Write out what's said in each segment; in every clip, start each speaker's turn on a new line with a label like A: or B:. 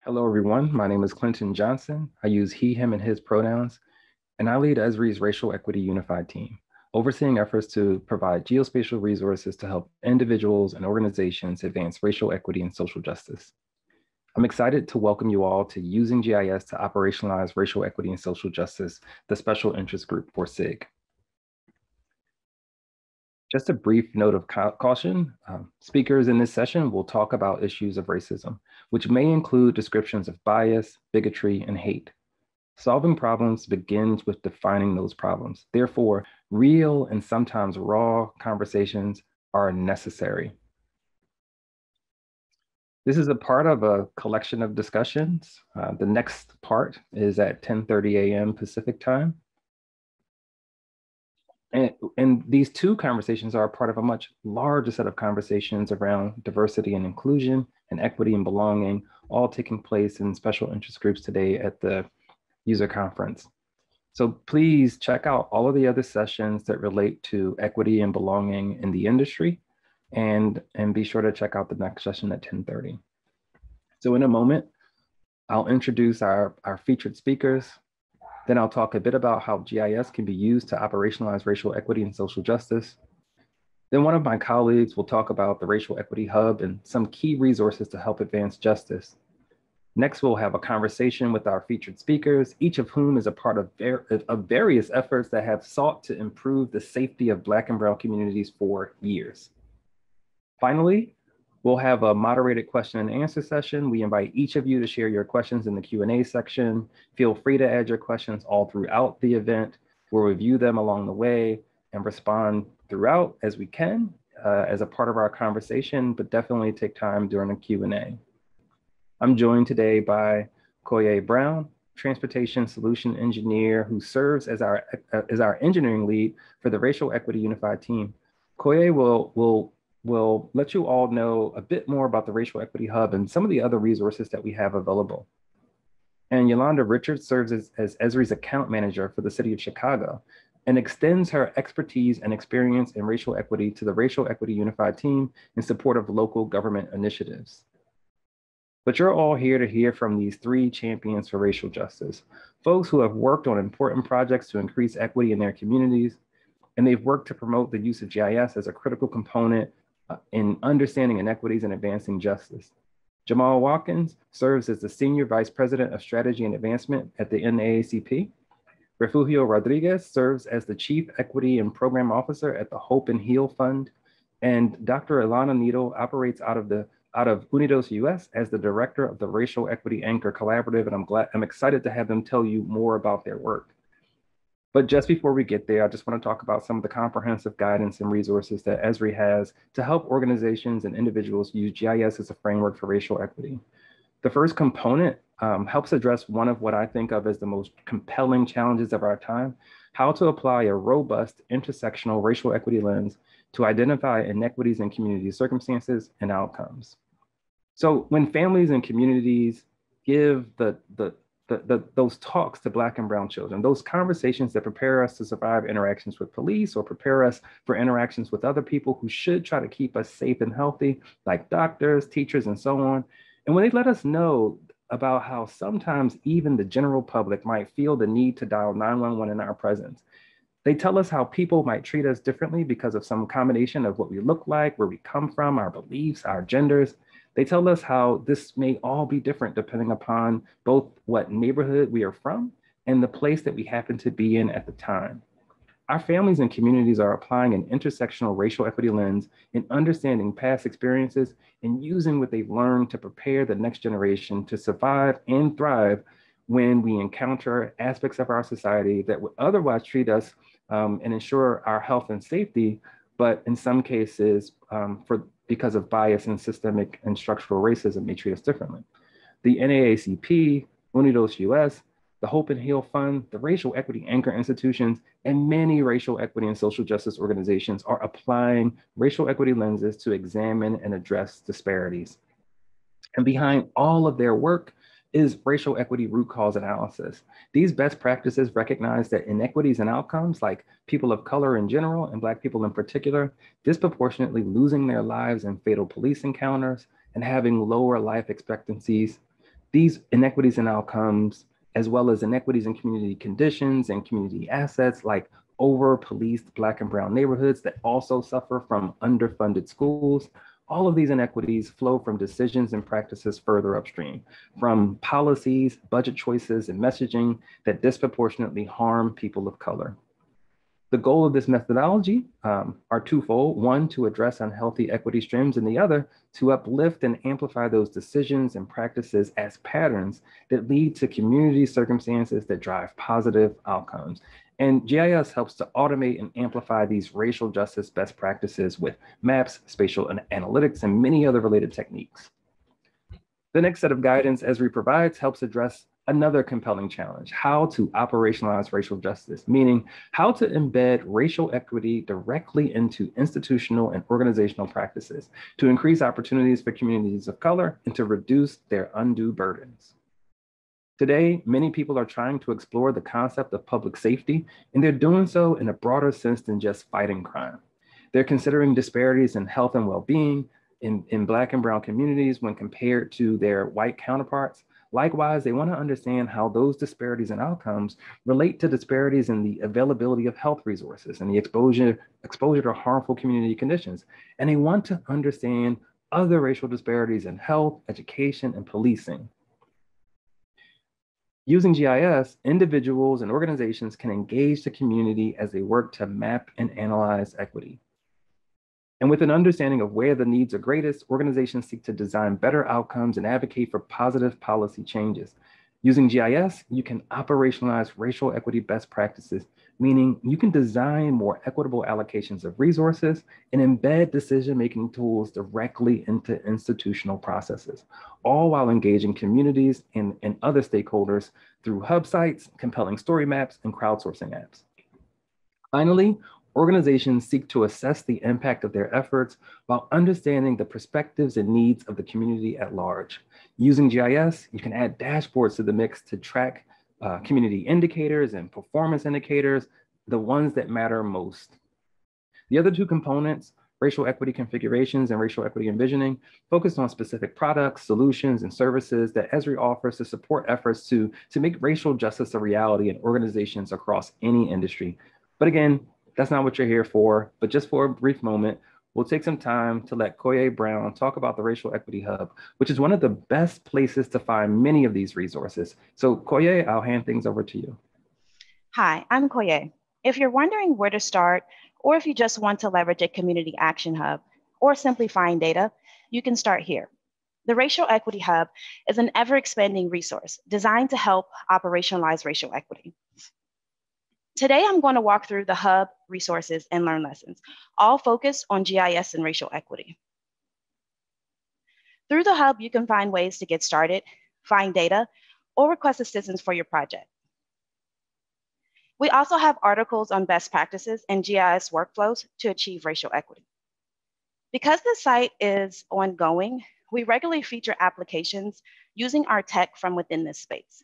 A: Hello, everyone. My name is Clinton Johnson. I use he, him, and his pronouns, and I lead Esri's Racial Equity Unified team, overseeing efforts to provide geospatial resources to help individuals and organizations advance racial equity and social justice. I'm excited to welcome you all to Using GIS to Operationalize Racial Equity and Social Justice, the Special Interest Group for SIG. Just a brief note of caution, speakers in this session will talk about issues of racism, which may include descriptions of bias, bigotry, and hate. Solving problems begins with defining those problems. Therefore, real and sometimes raw conversations are necessary. This is a part of a collection of discussions. The next part is at 10:30 a.m. Pacific time. And these two conversations are a part of a much larger set of conversations around diversity and inclusion and equity and belonging, all taking place in special interest groups today at the user conference. So please check out all of the other sessions that relate to equity and belonging in the industry, and be sure to check out the next session at 10:30. So in a moment, I'll introduce our featured speakers. Then I'll talk a bit about how GIS can be used to operationalize racial equity and social justice. Then one of my colleagues will talk about the Racial Equity Hub and some key resources to help advance justice. Next, we'll have a conversation with our featured speakers, each of whom is a part of various efforts that have sought to improve the safety of Black and Brown communities for years. Finally, we'll have a moderated question and answer session. We invite each of you to share your questions in the Q&A section. Feel free to add your questions all throughout the event. We'll review them along the way and respond throughout as we can as a part of our conversation, but definitely take time during the Q&A. I'm joined today by Koya Brown, Transportation Solution Engineer, who serves as our engineering lead for the Racial Equity Unified team. Koya will let you all know a bit more about the Racial Equity Hub and some of the other resources that we have available. And Yolanda Richards serves as Esri's account manager for the city of Chicago and extends her expertise and experience in racial equity to the Racial Equity Unified team in support of local government initiatives. But you're all here to hear from these three champions for racial justice, folks who have worked on important projects to increase equity in their communities, and they've worked to promote the use of GIS as a critical component in understanding inequities and advancing justice. Jamal Watkins serves as the Senior Vice President of Strategy and Advancement at the NAACP. Refugio Rodriguez serves as the Chief Equity and Program Officer at the Hope and Heal Fund. And Dr. Elana Needle operates out of Unidos US as the Director of the Racial Equity Anchor Collaborative, and I'm excited to have them tell you more about their work. But just before we get there, I just want to talk about some of the comprehensive guidance and resources that Esri has to help organizations and individuals use GIS as a framework for racial equity. The first component helps address one of what I think of as the most compelling challenges of our time: how to apply a robust intersectional racial equity lens to identify inequities in community circumstances and outcomes. So when families and communities give those talks to Black and Brown children, those conversations that prepare us to survive interactions with police or prepare us for interactions with other people who should try to keep us safe and healthy, like doctors, teachers, and so on. And when they let us know about how sometimes even the general public might feel the need to dial 911 in our presence, they tell us how people might treat us differently because of some combination of what we look like, where we come from, our beliefs, our genders. They tell us how this may all be different depending upon both what neighborhood we are from and the place that we happen to be in at the time. Our families and communities are applying an intersectional racial equity lens in understanding past experiences and using what they've learned to prepare the next generation to survive and thrive when we encounter aspects of our society that would otherwise treat us and ensure our health and safety, but in some cases, because of bias and systemic and structural racism, may treat us differently. The NAACP, Unidos US, the Hope and Heal Fund, the Racial Equity Anchor institutions, and many racial equity and social justice organizations are applying racial equity lenses to examine and address disparities. And behind all of their work is racial equity root cause analysis. These best practices recognize that inequities in outcomes, like people of color in general and Black people in particular, disproportionately losing their lives in fatal police encounters and having lower life expectancies. These inequities in outcomes, as well as inequities in community conditions and community assets, like over-policed Black and Brown neighborhoods that also suffer from underfunded schools, all of these inequities flow from decisions and practices further upstream, from policies, budget choices, and messaging that disproportionately harm people of color. The goal of this methodology are twofold. One, to address unhealthy equity streams, and the other, to uplift and amplify those decisions and practices as patterns that lead to community circumstances that drive positive outcomes. And GIS helps to automate and amplify these racial justice best practices with maps, spatial analytics, and many other related techniques. The next set of guidance Esri provides helps address another compelling challenge: how to operationalize racial justice, meaning how to embed racial equity directly into institutional and organizational practices to increase opportunities for communities of color and to reduce their undue burdens. Today, many people are trying to explore the concept of public safety, and they're doing so in a broader sense than just fighting crime. They're considering disparities in health and well-being in Black and Brown communities when compared to their white counterparts. Likewise, they want to understand how those disparities in outcomes relate to disparities in the availability of health resources and the exposure to harmful community conditions. And they want to understand other racial disparities in health, education, and policing. Using GIS, individuals and organizations can engage the community as they work to map and analyze equity. And with an understanding of where the needs are greatest, organizations seek to design better outcomes and advocate for positive policy changes. Using GIS, you can operationalize racial equity best practices, meaning you can design more equitable allocations of resources and embed decision-making tools directly into institutional processes, all while engaging communities and other stakeholders through hub sites, compelling story maps, and crowdsourcing apps. Finally, organizations seek to assess the impact of their efforts while understanding the perspectives and needs of the community at large. Using GIS, you can add dashboards to the mix to track community indicators and performance indicators, the ones that matter most. The other two components, racial equity configurations and racial equity envisioning, focused on specific products, solutions, and services that Esri offers to support efforts to make racial justice a reality in organizations across any industry. But again, that's not what you're here for, but just for a brief moment, we'll take some time to let Koya Brown talk about the Racial Equity Hub, which is one of the best places to find many of these resources. So Koya, I'll hand things over to you.
B: Hi, I'm Koya. If you're wondering where to start, or if you just want to leverage a community action hub, or simply find data, you can start here. The Racial Equity Hub is an ever-expanding resource designed to help operationalize racial equity. Today, I'm going to walk through the hub resources and learn lessons, all focused on GIS and racial equity. Through the hub, you can find ways to get started, find data, or request assistance for your project. We also have articles on best practices and GIS workflows to achieve racial equity. Because the site is ongoing, we regularly feature applications using our tech from within this space.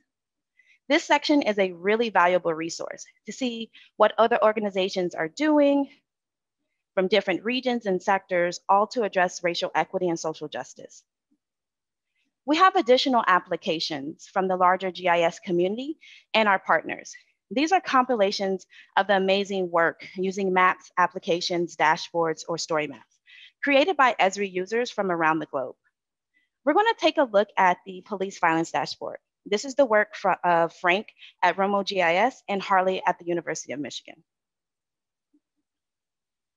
B: This section is a really valuable resource to see what other organizations are doing from different regions and sectors, all to address racial equity and social justice. We have additional applications from the larger GIS community and our partners. These are compilations of the amazing work using maps, applications, dashboards, or story maps, created by Esri users from around the globe. We're going to take a look at the police violence dashboard. This is the work of Frank at Romo GIS and Harley at the University of Michigan.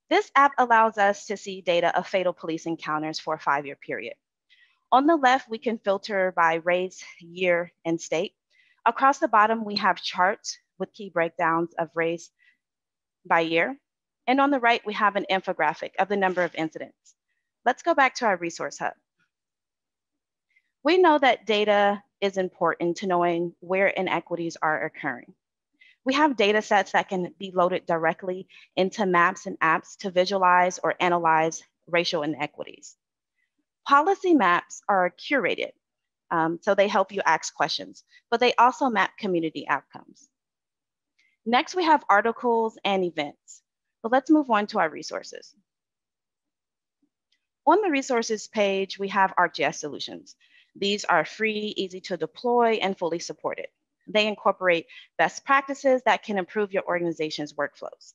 B: This app allows us to see data of fatal police encounters for a 5-year period. On the left, we can filter by race, year, and state. Across the bottom, we have charts with key breakdowns of race by year. And on the right, we have an infographic of the number of incidents. Let's go back to our resource hub. We know that data is important to knowing where inequities are occurring. We have data sets that can be loaded directly into maps and apps to visualize or analyze racial inequities. Policy maps are curated, so they help you ask questions, but they also map community outcomes. Next, we have articles and events, but let's move on to our resources. On the resources page, we have ArcGIS solutions. These are free, easy to deploy, and fully supported. They incorporate best practices that can improve your organization's workflows.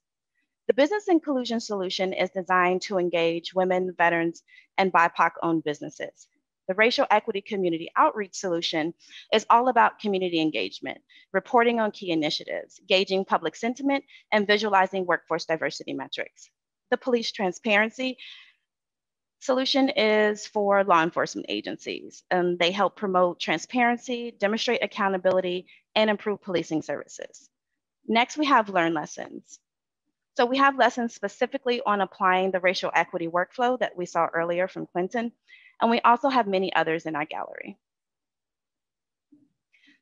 B: The business inclusion solution is designed to engage women, veterans, and BIPOC-owned businesses. The racial equity community outreach solution is all about community engagement, reporting on key initiatives, gauging public sentiment, and visualizing workforce diversity metrics. The police transparency solution is for law enforcement agencies, and they help promote transparency, demonstrate accountability, and improve policing services. Next, we have Learn Lessons. So we have lessons specifically on applying the racial equity workflow that we saw earlier from Clinton, and we also have many others in our gallery.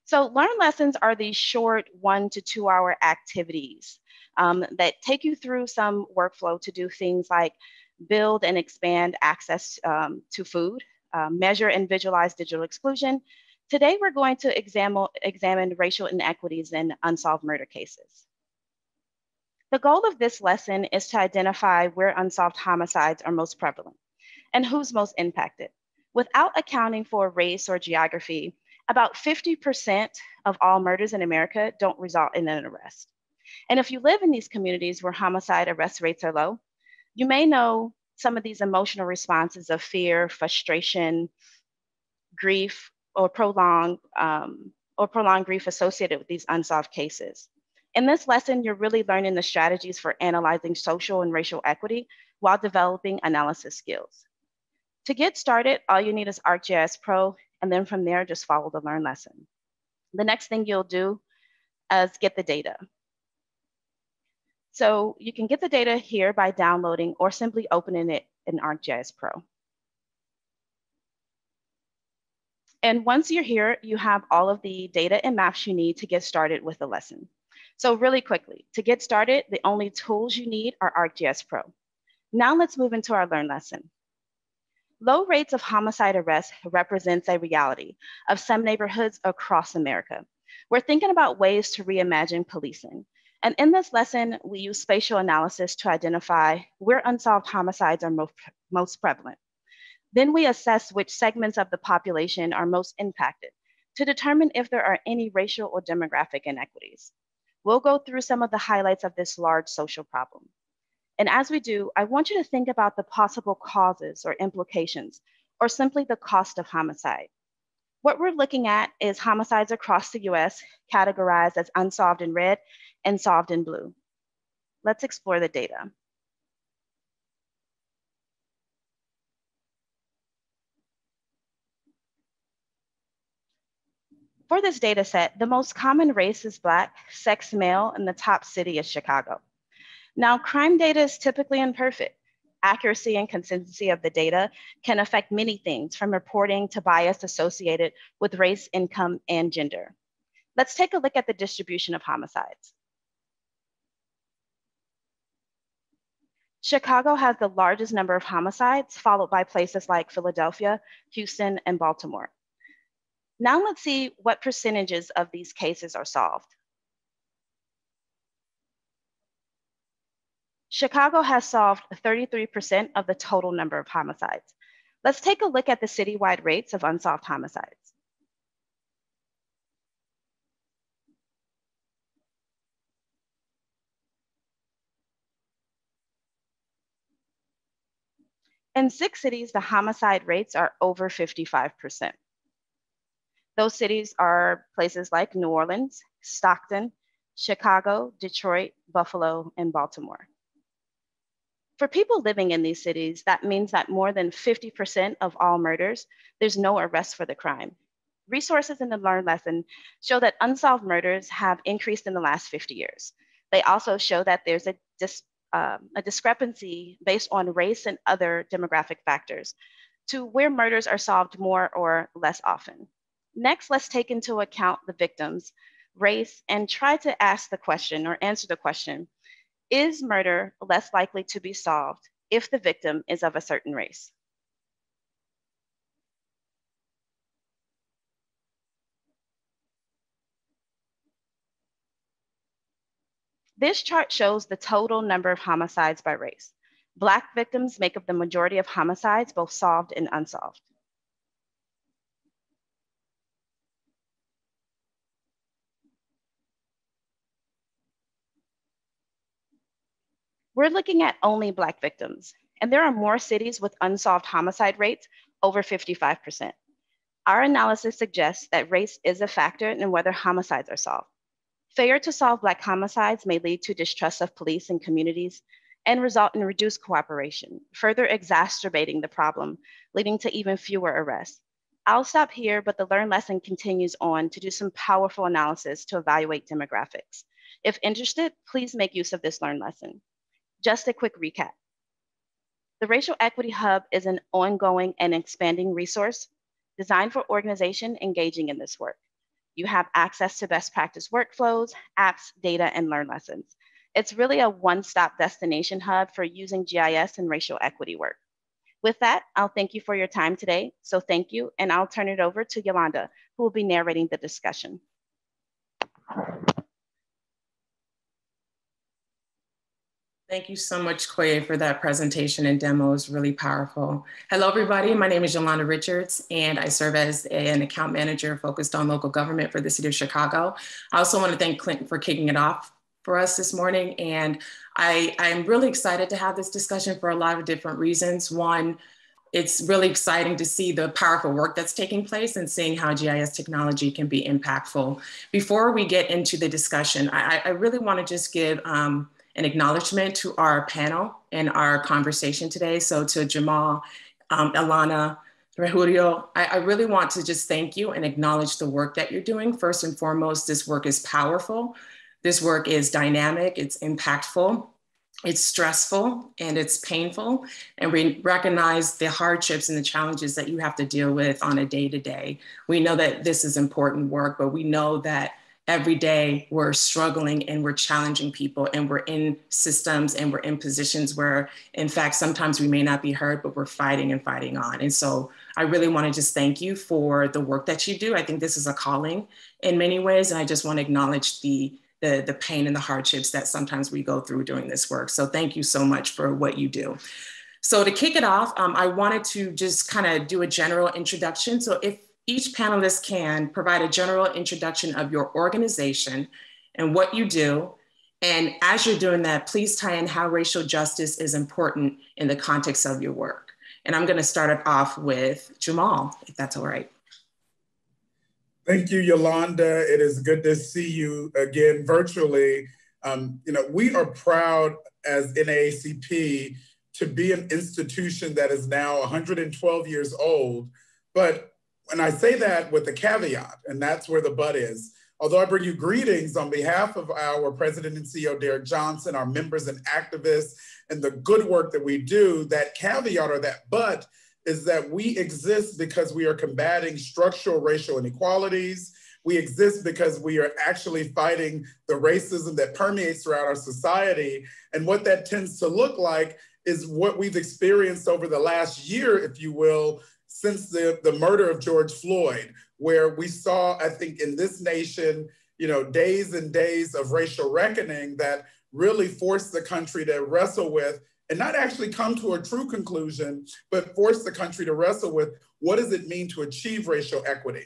B: So Learn Lessons are these short 1 to 2 hour activities that take you through some workflow to do things like build and expand access to food, measure and visualize digital exclusion. Today, we're going to examine racial inequities in unsolved murder cases. The goal of this lesson is to identify where unsolved homicides are most prevalent and who's most impacted. Without accounting for race or geography, about 50% of all murders in America don't result in an arrest. And if you live in these communities where homicide arrest rates are low, you may know some of these emotional responses of fear, frustration, grief, or prolonged grief associated with these unsolved cases. In this lesson, you're really learning the strategies for analyzing social and racial equity while developing analysis skills. To get started, all you need is ArcGIS Pro, and then from there, just follow the Learn lesson. The next thing you'll do is get the data. So you can get the data here by downloading or simply opening it in ArcGIS Pro. And once you're here, you have all of the data and maps you need to get started with the lesson. So really quickly, to get started, the only tools you need are ArcGIS Pro. Now let's move into our Learn lesson. Low rates of homicide arrest represents a reality of some neighborhoods across America. We're thinking about ways to reimagine policing. And in this lesson, we use spatial analysis to identify where unsolved homicides are most prevalent. Then we assess which segments of the population are most impacted to determine if there are any racial or demographic inequities. We'll go through some of the highlights of this large social problem. And as we do, I want you to think about the possible causes or implications, or simply the cost of homicide. What we're looking at is homicides across the US categorized as unsolved in red and solved in blue. Let's explore the data. For this data set, the most common race is Black, sex male, and the top city is Chicago. Now, crime data is typically imperfect. Accuracy and consistency of the data can affect many things, from reporting to bias associated with race, income, and gender. Let's take a look at the distribution of homicides. Chicago has the largest number of homicides, followed by places like Philadelphia, Houston, and Baltimore. Now let's see what percentages of these cases are solved. Chicago has solved 33% of the total number of homicides. Let's take a look at the citywide rates of unsolved homicides. In 6 cities, the homicide rates are over 55%. Those cities are places like New Orleans, Stockton, Chicago, Detroit, Buffalo, and Baltimore. For people living in these cities, that means that more than 50% of all murders, there's no arrest for the crime. Resources in the Learn lesson show that unsolved murders have increased in the last 50 years. They also show that there's a discrepancy based on race and other demographic factors to where murders are solved more or less often. Next, let's take into account the victims, race, and try to ask the question or answer the question, is murder less likely to be solved if the victim is of a certain race? This chart shows the total number of homicides by race. Black victims make up the majority of homicides, both solved and unsolved. we're looking at only Black victims, and there are more cities with unsolved homicide rates over 55%. Our analysis suggests that race is a factor in whether homicides are solved. Failure to solve Black homicides may lead to distrust of police and communities and result in reduced cooperation, further exacerbating the problem, leading to even fewer arrests. I'll stop here, but the Learn lesson continues on to do some powerful analysis to evaluate demographics. If interested, please make use of this Learn lesson. Just a quick recap. The Racial Equity Hub is an ongoing and expanding resource designed for organizations engaging in this work. You have access to best practice workflows, apps, data, and Learn lessons. It's really a one-stop destination hub for using GIS and racial equity work. With that, I'll thank you for your time today. So thank you, and I'll turn it over to Yolanda, who will be narrating the discussion.
C: Thank you so much, Koya, for that presentation and demo. It was really powerful. Hello, everybody. My name is Yolanda Richards, and I serve as an account manager focused on local government for the city of Chicago. I also want to thank Clinton for kicking it off for us this morning. And I'm really excited to have this discussion for a lot of different reasons. One, it's really exciting to see the powerful work that's taking place and seeing how GIS technology can be impactful. Before we get into the discussion, I really want to just give an acknowledgement to our panel and our conversation today. So to Jamal, Elana, Julio, I really want to just thank you and acknowledge the work that you're doing. First and foremost, this work is powerful. This work is dynamic, it's impactful, it's stressful, and it's painful. And we recognize the hardships and the challenges that you have to deal with on a day-to-day. We know that this is important work, but we know that every day we're struggling and we're challenging people, and we're in systems and we're in positions where, in fact, sometimes we may not be heard, but we're fighting and fighting on. And so I really want to just thank you for the work that you do. I think this is a calling in many ways, and I just want to acknowledge the pain and the hardships that sometimes we go through doing this work. So thank you so much for what you do. So to kick it off, I wanted to just kind of do a general introduction. So if each panelist can provide a general introduction of your organization and what you do. And as you're doing that, please tie in how racial justice is important in the context of your work. And I'm going to start it off with Jamal, if that's all right.
D: Thank you, Yolanda. It is good to see you again virtually. We are proud as NAACP to be an institution that is now 112 years old, but and I say that with a caveat, and that's where the but is. Although I bring you greetings on behalf of our President and CEO, Derek Johnson, our members and activists, and the good work that we do, that caveat or that but is that we exist because we are combating structural racial inequalities. We exist because we are actually fighting the racism that permeates throughout our society. And what that tends to look like is what we've experienced over the last year, if you will, since the murder of George Floyd, where we saw, I think, in this nation, days and days of racial reckoning that really forced the country to wrestle with, and not actually come to a true conclusion, but forced the country to wrestle with what does it mean to achieve racial equity.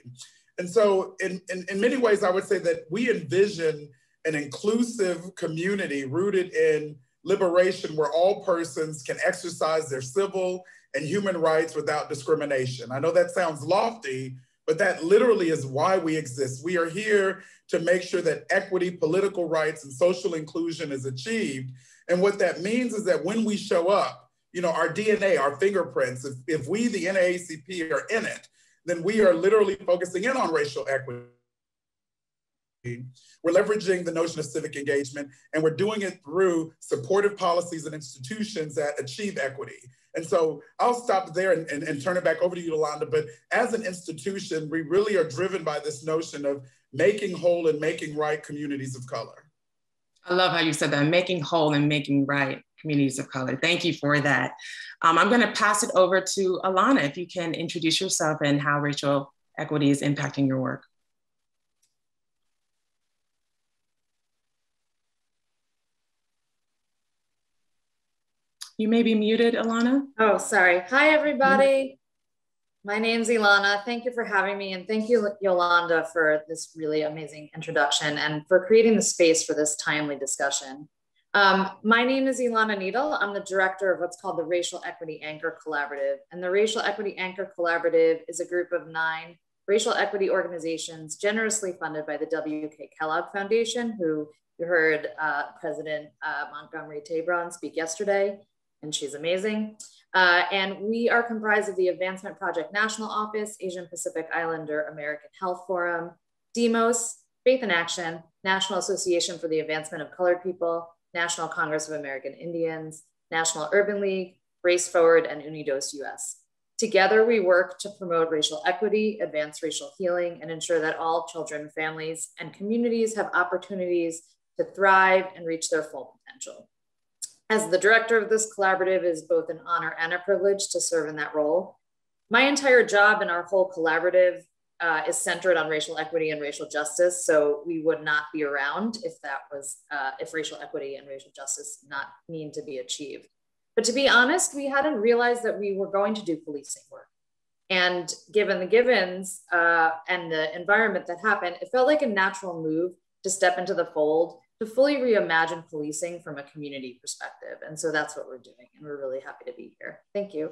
D: And so in many ways, I would say that we envision an inclusive community rooted in liberation where all persons can exercise their civil and human rights without discrimination. I know that sounds lofty, but that literally is why we exist. We are here to make sure that equity, political rights, and social inclusion is achieved. And what that means is that when we show up, our DNA, our fingerprints, if we, the NAACP, are in it, then we are literally focusing in on racial equity. We're leveraging the notion of civic engagement, and we're doing it through supportive policies and institutions that achieve equity. And so I'll stop there and turn it back over to you, Yolanda. But as an institution, we really are driven by this notion of making whole and making right communities of color.
C: I love how you said that, making whole and making right communities of color. Thank you for that. I'm going to pass it over to Ilana, if you can introduce yourself and how racial equity is impacting your work. You may be muted, Ilana.
E: Oh, sorry. Hi, everybody. My name's Ilana. Thank you for having me. And thank you, Yolanda, for this really amazing introduction and for creating the space for this timely discussion. My name is Ilana Needle. I'm the director of what's called the Racial Equity Anchor Collaborative. And the Racial Equity Anchor Collaborative is a group of 9 racial equity organizations generously funded by the W.K. Kellogg Foundation, who you heard President Montgomery Tabron speak yesterday, and she's amazing. And we are comprised of the Advancement Project National Office, Asian Pacific Islander American Health Forum, DEMOS, Faith in Action, National Association for the Advancement of Colored People, National Congress of American Indians, National Urban League, Race Forward, and Unidos US. Together, we work to promote racial equity, advance racial healing, and ensure that all children, families, and communities have opportunities to thrive and reach their full potential. As the director of this collaborative, it is both an honor and a privilege to serve in that role. My entire job and our whole collaborative is centered on racial equity and racial justice. So we would not be around if racial equity and racial justice did not mean to be achieved. But to be honest, we hadn't realized that we were going to do policing work. And given the givens and the environment that happened, it felt like a natural move to step into the fold, to fully reimagine policing from a community perspective. And so that's what we're doing. And we're really happy to be here. Thank you.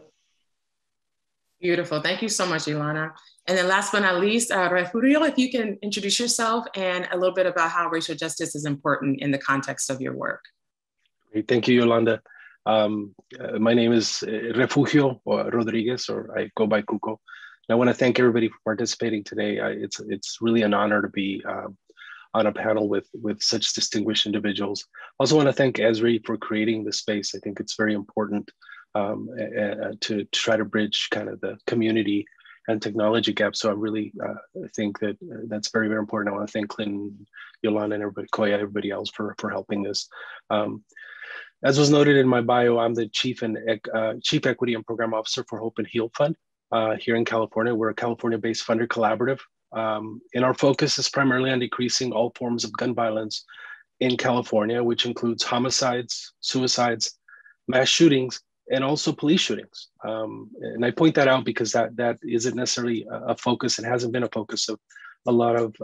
C: Beautiful. Thank you so much, Ilana. And then last but not least, Refugio, if you can introduce yourself and a little bit about how racial justice is important in the context of your work.
F: Great. Thank you, Yolanda. My name is Refugio Rodriguez, or I go by Cuco. And I want to thank everybody for participating today. It's really an honor to be on a panel with such distinguished individuals. I also want to thank Esri for creating the space. I think it's very important to try to bridge kind of the community and technology gap. So I really think that that's very, very important. I want to thank Clinton, Yolanda, and everybody, Koya, everybody else for helping this. As was noted in my bio, I'm the Chief Equity and Program Officer for Hope and Heal Fund here in California. We're a California-based funder collaborative. And our focus is primarily on decreasing all forms of gun violence in California, which includes homicides, suicides, mass shootings, and also police shootings. And I point that out because that isn't necessarily a focus. It hasn't been a focus of a lot of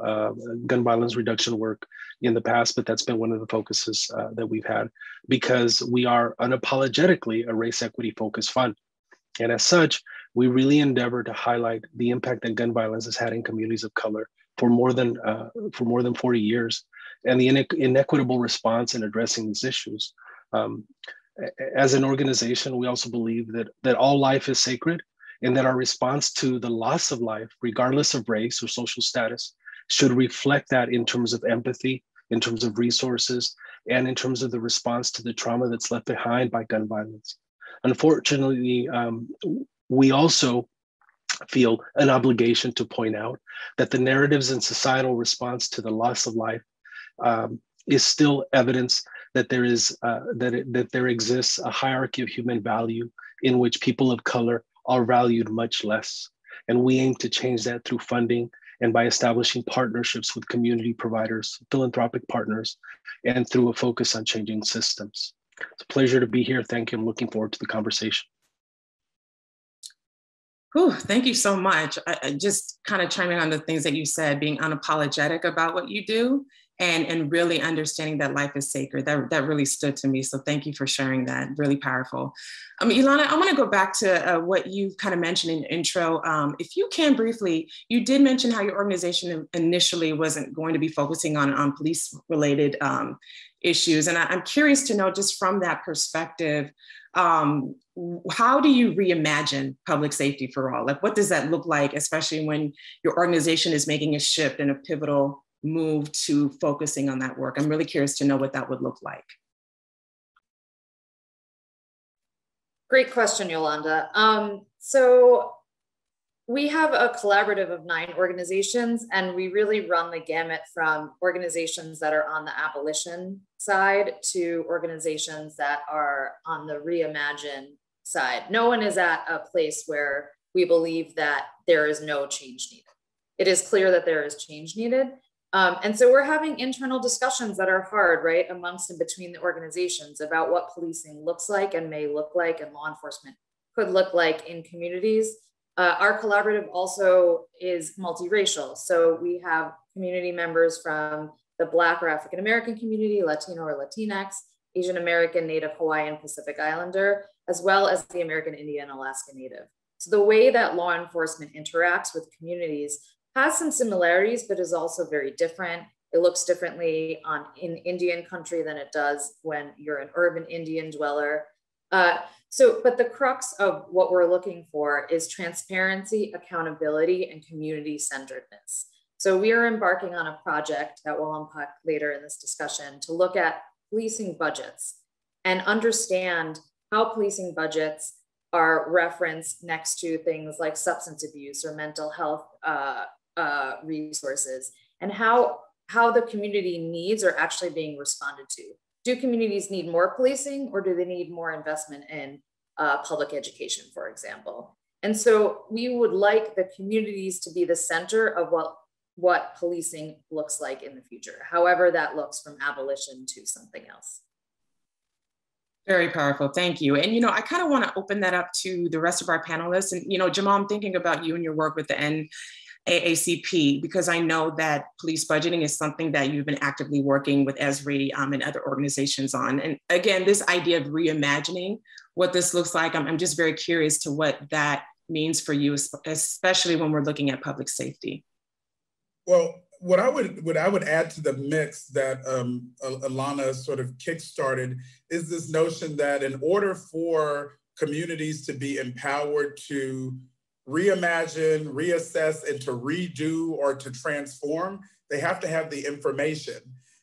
F: gun violence reduction work in the past, but that's been one of the focuses that we've had because we are unapologetically a race equity focused fund. And as such, we really endeavor to highlight the impact that gun violence has had in communities of color for more than 40 years, and the inequitable response in addressing these issues. As an organization, we also believe that all life is sacred, and that our response to the loss of life, regardless of race or social status, should reflect that in terms of empathy, in terms of resources, and in terms of the response to the trauma that's left behind by gun violence. Unfortunately, we also feel an obligation to point out that the narratives and societal response to the loss of life is still evidence that there is that there exists a hierarchy of human value in which people of color are valued much less. And we aim to change that through funding and by establishing partnerships with community providers, philanthropic partners, and through a focus on changing systems. It's a pleasure to be here. Thank you. I'm looking forward to the conversation.
C: Whew, thank you so much. I just kind of chiming on the things that you said, being unapologetic about what you do and really understanding that life is sacred. That really stood to me. So thank you for sharing that. Really powerful. Ilana, I want to go back to what you kind of mentioned in the intro. If you can briefly, you did mention how your organization initially wasn't going to be focusing on police related issues. And I'm curious to know, just from that perspective, how do you reimagine public safety for all? Like, what does that look like, especially when your organization is making a shift and a pivotal move to focusing on that work? I'm really curious to know what that would look like.
E: Great question, Yolanda. So we have a collaborative of 9 organizations, and we really run the gamut from organizations that are on the abolition side to organizations that are on the reimagine side. No one is at a place where we believe that there is no change needed. It is clear that there is change needed. And so we're having internal discussions that are hard, right, amongst and between the organizations about what policing looks like and may look like, and law enforcement could look like in communities. Our collaborative also is multiracial. So we have community members from the Black or African American community, Latino or Latinx, Asian American, Native Hawaiian, Pacific Islander, as well as the American Indian, Alaska Native. So the way that law enforcement interacts with communities has some similarities, but is also very different. It looks differently in Indian country than it does when you're an urban Indian dweller. But the crux of what we're looking for is transparency, accountability, and community-centeredness. So we are embarking on a project that we'll unpack later in this discussion to look at policing budgets and understand how policing budgets are referenced next to things like substance abuse or mental health resources, and how the community needs are actually being responded to. Do communities need more policing, or do they need more investment in public education, for example? And so we would like the communities to be the center of what policing looks like in the future, however that looks from abolition to something else.
C: Very powerful, thank you. And I kind of want to open that up to the rest of our panelists. And Jamal, I'm thinking about you and your work with the NAACP, because I know that police budgeting is something that you've been actively working with Esri and other organizations on. And again, this idea of reimagining what this looks like, I'm just very curious to what that means for you, especially when we're looking at public safety.
D: Well, what I would add to the mix that Ilana sort of kickstarted is this notion that in order for communities to be empowered to reimagine, reassess, and to redo or to transform, they have to have the information.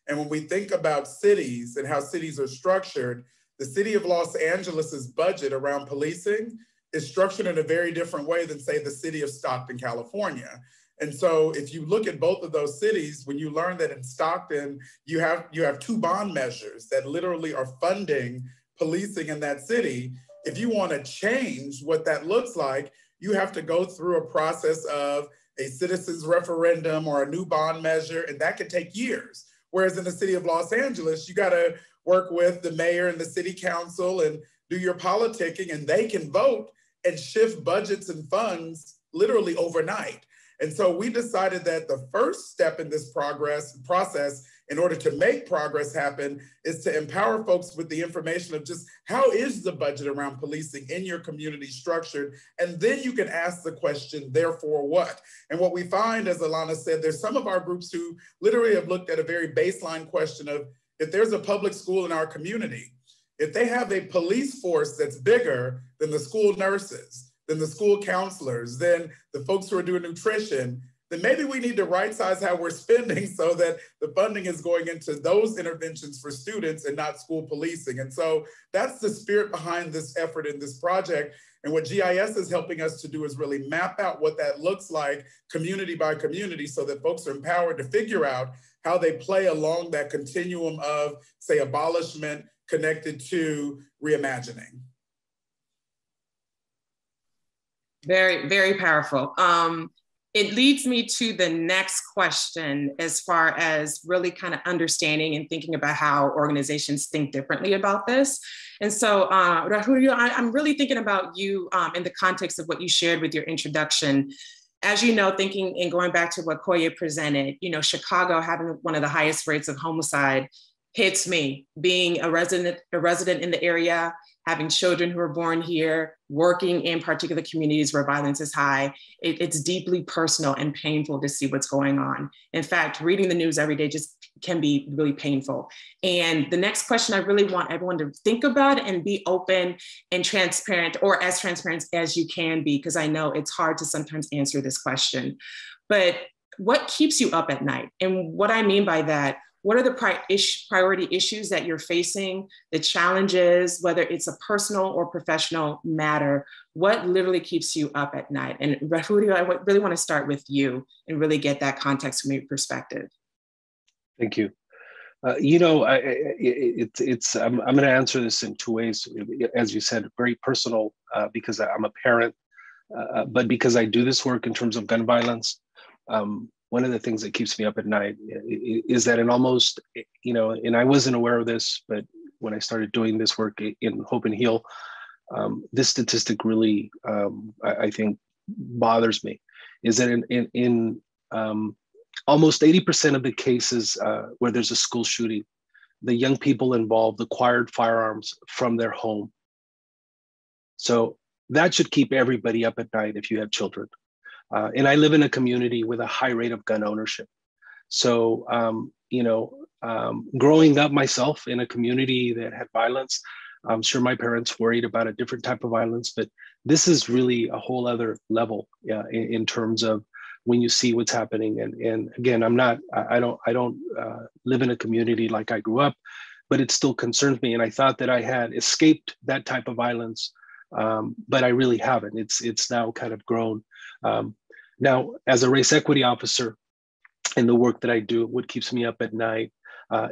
D: And when we think about cities and how cities are structured, the city of Los Angeles's budget around policing is structured in a very different way than, say, the city of Stockton, California. And so if you look at both of those cities, when you learn that in Stockton, you have two bond measures that literally are funding policing in that city, if you want to change what that looks like, you have to go through a process of a citizens referendum or a new bond measure, and that could take years. Whereas in the city of Los Angeles, you got to work with the mayor and the city council and do your politicking, and they can vote and shift budgets and funds literally overnight. And so we decided that the first step in this process, in order to make progress happen, is to empower folks with the information of just how is the budget around policing in your community structured? And then you can ask the question, therefore what? And what we find, as Ilana said, there's some of our groups who literally have looked at a very baseline question of, if there's a public school in our community, if they have a police force that's bigger than the school nurses, than the school counselors, then the folks who are doing nutrition, then maybe we need to right size how we're spending so that the funding is going into those interventions for students and not school policing. And so that's the spirit behind this effort in this project. And what GIS is helping us to do is really map out what that looks like community by community so that folks are empowered to figure out how they play along that continuum of, say, abolishment connected to reimagining.
C: Very, very powerful. It leads me to the next question as far as really kind of understanding and thinking about how organizations think differently about this. And so, Rahul, I'm really thinking about you in the context of what you shared with your introduction. As you know, thinking and going back to what Koya presented, Chicago having one of the highest rates of homicide hits me. Being a resident in the area, having children who are born here, working in particular communities where violence is high, it's deeply personal and painful to see what's going on. In fact, reading the news every day just can be really painful. And the next question I really want everyone to think about and be open and transparent, or as transparent as you can be, because I know it's hard to sometimes answer this question. But what keeps you up at night? And what I mean by that, what are the priority issues that you're facing, the challenges, whether it's a personal or professional matter? What literally keeps you up at night? And Rahul, I really want to start with you and really get that context from your perspective.
F: Thank you. I'm going to answer this in two ways. As you said, very personal because I'm a parent, but because I do this work in terms of gun violence. One of the things that keeps me up at night is that in almost, and I wasn't aware of this, but when I started doing this work in Hope and Heal, this statistic really, I think, bothers me, is that in almost 80% of the cases where there's a school shooting, the young people involved acquired firearms from their home. So that should keep everybody up at night if you have children. And I live in a community with a high rate of gun ownership. So, growing up myself in a community that had violence, I'm sure my parents worried about a different type of violence, but this is really a whole other level in terms of when you see what's happening. And again, I don't live in a community like I grew up, but it still concerns me. And I thought that I had escaped that type of violence, but I really haven't. It's now kind of grown. Now, as a race equity officer, and the work that I do, what keeps me up at night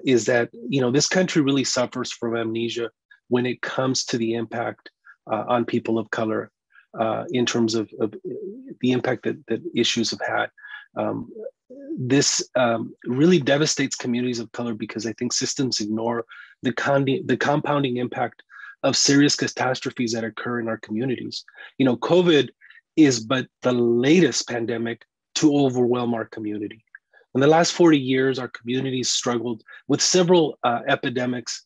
F: is that, this country really suffers from amnesia when it comes to the impact on people of color in terms of the impact that issues have had. This really devastates communities of color because I think systems ignore the compounding impact of serious catastrophes that occur in our communities. COVID is but the latest pandemic to overwhelm our community. In the last 40 years, our communities struggled with several epidemics.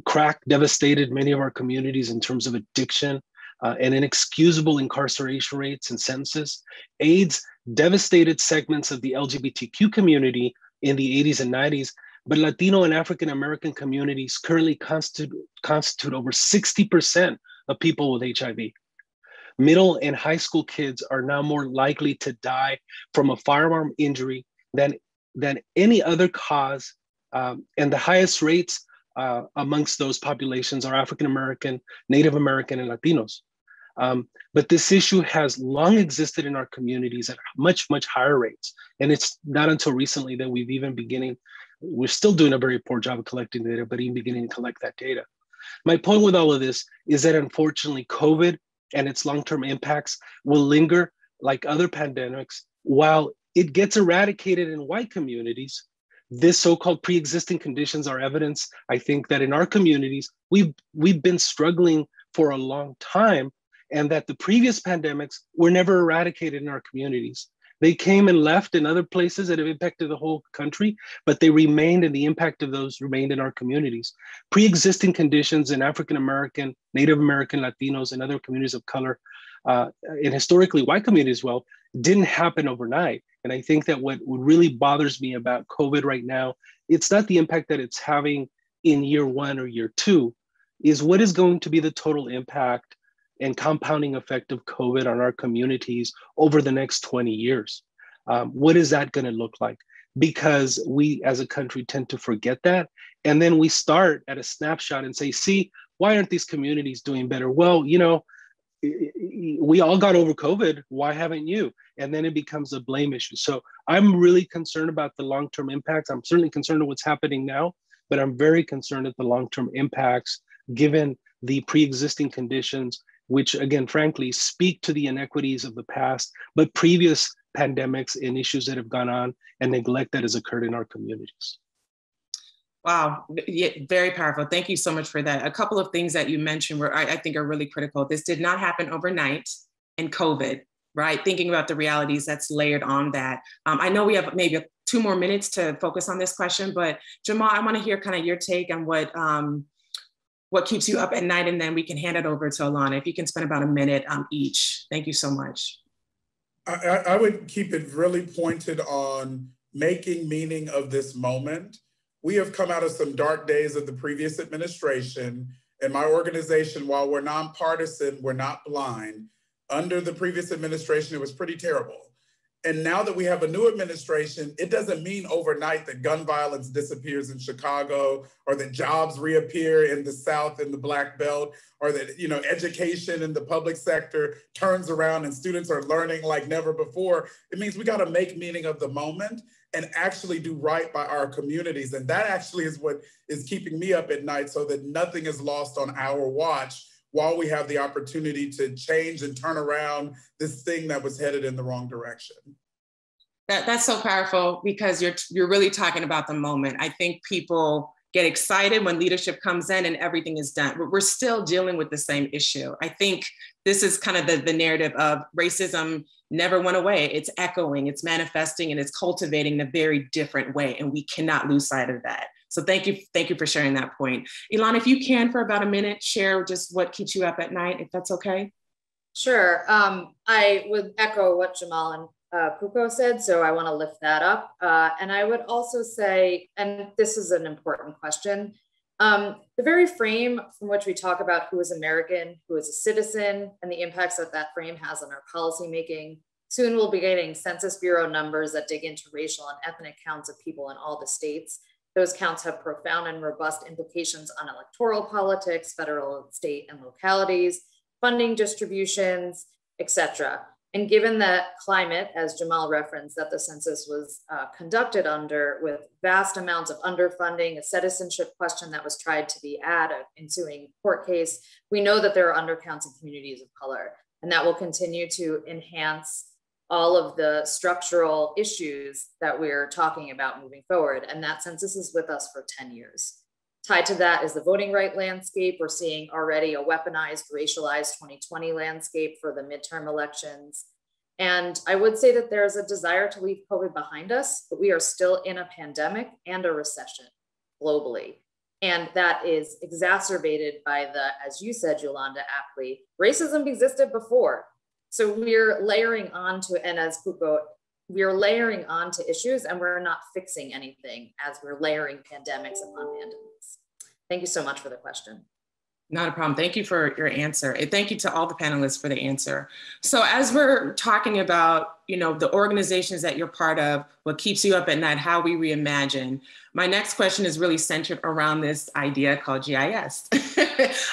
F: Crack devastated many of our communities in terms of addiction and inexcusable incarceration rates and sentences. AIDS devastated segments of the LGBTQ community in the 80s and 90s, but Latino and African American communities currently constitute over 60% of people with HIV. Middle and high school kids are now more likely to die from a firearm injury than any other cause. And the highest rates amongst those populations are African American, Native American, and Latinos. But this issue has long existed in our communities at much, much higher rates. And it's not until recently that we're still doing a very poor job of collecting data, but even beginning to collect that data. My point with all of this is that unfortunately COVID and its long-term impacts will linger like other pandemics. While it gets eradicated in white communities, this so-called pre-existing conditions are evidence, I think, that in our communities, we've been struggling for a long time, and that the previous pandemics were never eradicated in our communities. They came and left in other places that have impacted the whole country, but they remained, and the impact of those remained in our communities. Pre-existing conditions in African American, Native American, Latinos, and other communities of color, and historically white communities as well, didn't happen overnight. And I think that what really bothers me about COVID right now, it's not the impact that it's having in year 1 or year 2, is what is going to be the total impact and compounding effect of COVID on our communities over the next 20 years. What is that gonna look like? Because we as a country tend to forget that. And then we start at a snapshot and say, see, why aren't these communities doing better? Well, we all got over COVID, why haven't you? And then it becomes a blame issue. So I'm really concerned about the long-term impacts. I'm certainly concerned with what's happening now, but I'm very concerned at the long-term impacts given the pre-existing conditions, which again, frankly, speak to the inequities of the past, but previous pandemics and issues that have gone on and neglect that has occurred in our communities.
C: Wow, yeah, very powerful. Thank you so much for that. A couple of things that you mentioned were, I think, are really critical. This did not happen overnight in COVID, right? Thinking about the realities that's layered on that. I know we have maybe 2 more minutes to focus on this question, but Jamal, I want to hear kind of your take on what keeps you up at night, and then we can hand it over to Ilana. If you can spend about a minute each. Thank you so much.
D: I would keep it really pointed on making meaning of this moment. We have come out of some dark days of the previous administration, and my organization, while we're nonpartisan, we're not blind. Under the previous administration, it was pretty terrible. And now that we have a new administration, it doesn't mean overnight that gun violence disappears in Chicago, or that jobs reappear in the South in the Black Belt, or that education in the public sector turns around and students are learning like never before. It means we got to make meaning of the moment and actually do right by our communities. And that actually is what is keeping me up at night, so that nothing is lost on our watch while we have the opportunity to change and turn around this thing that was headed in the wrong direction.
C: That's so powerful, because you're really talking about the moment. I think people get excited when leadership comes in and everything is done. We're still dealing with the same issue. I think this is kind of the narrative of racism never went away. It's echoing, it's manifesting, and it's cultivating in a very different way. And we cannot lose sight of that. So thank you for sharing that point. Ilana, if you can for about a minute, share just what keeps you up at night, if that's okay.
E: Sure. I would echo what Jamal and Cuco said, so I want to lift that up. And I would also say, and this is an important question, the very frame from which we talk about who is American, who is a citizen, and the impacts that that frame has on our policymaking. Soon we'll be getting Census Bureau numbers that dig into racial and ethnic counts of people in all the states. Those counts have profound and robust implications on electoral politics, federal, state, and localities, funding distributions, etc. And given that climate, as Jamal referenced, that the census was conducted under with vast amounts of underfunding, a citizenship question that was tried to be an ensuing court case, we know that there are undercounts in communities of color, and that will continue to enhance all of the structural issues that we're talking about moving forward. And that census is with us for 10 years. Tied to that is the voting right landscape. We're seeing already a weaponized, racialized 2020 landscape for the midterm elections. And I would say that there's a desire to leave COVID behind us, but we are still in a pandemic and a recession globally. And that is exacerbated by the, as you said, Yolanda, aptly, racism existed before. So we're layering onto, and as Cuco, we're layering onto issues and we're not fixing anything as we're layering pandemics upon pandemics. Thank you so much for the question.
C: Not a problem. Thank you for your answer. And thank you to all the panelists for the answer. So as we're talking about, the organizations that you're part of, what keeps you up at night, how we reimagine, my next question is really centered around this idea called GIS.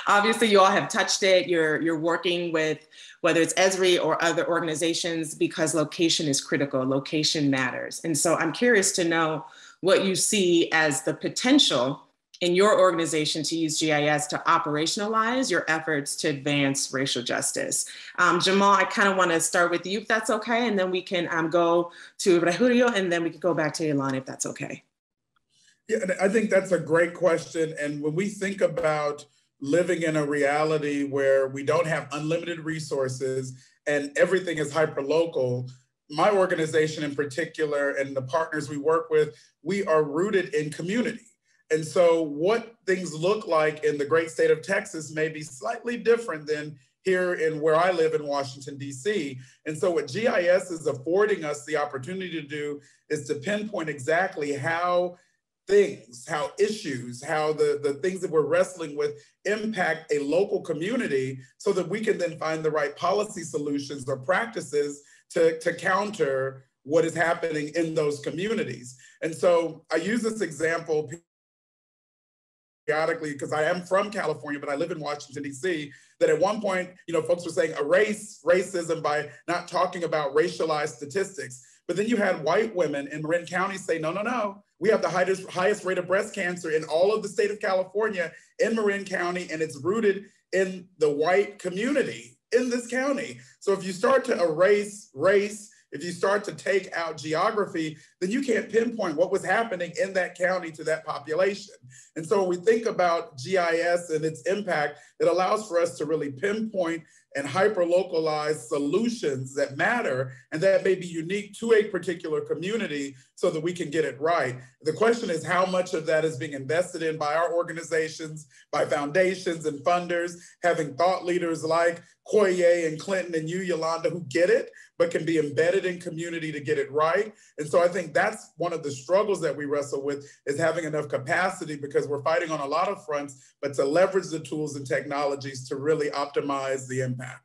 C: Obviously, you all have touched it. You're working with, whether it's Esri or other organizations, because location is critical, location matters. And so I'm curious to know what you see as the potential in your organization to use GIS to operationalize your efforts to advance racial justice. Jamal, I kind of want to start with you, if that's okay, and then we can go to Refugio, and then we can go back to Ilana, if that's okay.
D: Yeah, I think that's a great question. And when we think about living in a reality where we don't have unlimited resources and everything is hyperlocal, my organization in particular and the partners we work with, we are rooted in community. And so what things look like in the great state of Texas may be slightly different than here in where I live in Washington, D.C. And so what GIS is affording us the opportunity to do is to pinpoint exactly how things, how issues, how the things that we're wrestling with impact a local community so that we can then find the right policy solutions or practices to counter what is happening in those communities. And so I use this example periodically because I am from California, but I live in Washington, D.C., that at one point, folks were saying erase racism by not talking about racialized statistics. But then you had white women in Marin County say, no, we have the highest rate of breast cancer in all of the state of California in Marin County, and it's rooted in the white community in this county. So if you start to erase race, if you start to take out geography, then you can't pinpoint what was happening in that county to that population. And so when we think about GIS and its impact, it allows for us to really pinpoint and hyper-localize solutions that matter and that may be unique to a particular community so that we can get it right. The question is how much of that is being invested in by our organizations, by foundations and funders, having thought leaders like Koya and Clinton and you, Yolanda, who get it, but can be embedded in community to get it right. And so I think that's one of the struggles that we wrestle with is having enough capacity because we're fighting on a lot of fronts, but to leverage the tools and technologies to really optimize the impact.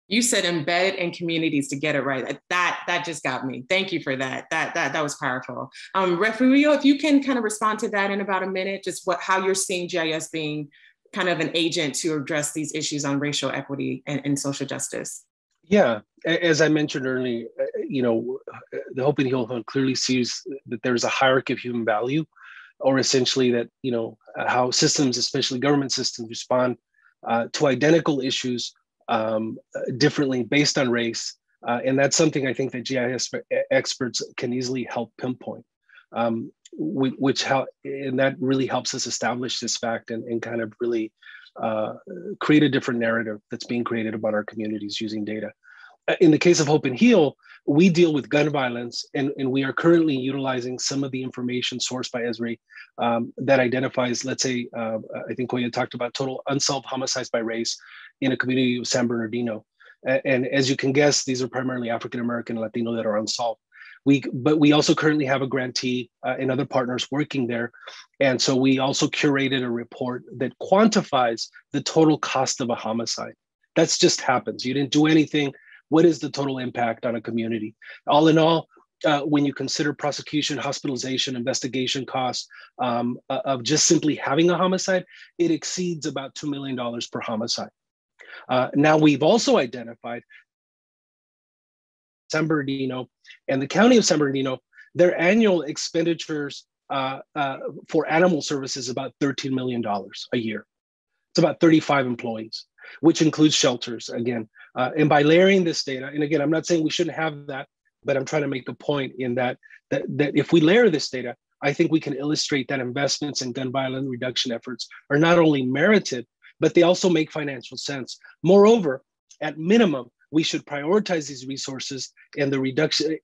C: You said embedded in communities to get it right. That just got me. Thank you for that. That was powerful. Refugio, if you can kind of respond to that in about a minute, just how you're seeing GIS being kind of an agent to address these issues on racial equity and social justice.
F: Yeah, as I mentioned earlier, the Hope and Heal Fund clearly sees that there's a hierarchy of human value, or essentially that, how systems, especially government systems, respond to identical issues differently based on race. And that's something I think that GIS experts can easily help pinpoint, and that really helps us establish this fact and kind of really create a different narrative that's being created about our communities using data. In the case of Hope and Heal, we deal with gun violence, and we are currently utilizing some of the information sourced by Esri that identifies, let's say, I think Koya talked about total unsolved homicides by race in a community of San Bernardino. And as you can guess, these are primarily African-American and Latino that are unsolved. But we also currently have a grantee and other partners working there. And so we also curated a report that quantifies the total cost of a homicide. That's just happens. You didn't do anything. What is the total impact on a community? All in all, when you consider prosecution, hospitalization, investigation costs of just simply having a homicide, it exceeds about $2 million per homicide. Now, we've also identified San Bernardino and the county of San Bernardino, their annual expenditures for animal services about $13 million a year. It's about 35 employees, which includes shelters again. And by layering this data, and again, I'm not saying we shouldn't have that, but I'm trying to make the point in that if we layer this data, I think we can illustrate that investments in gun violence reduction efforts are not only merited, but they also make financial sense. Moreover, at minimum, we should prioritize these resources and the reduction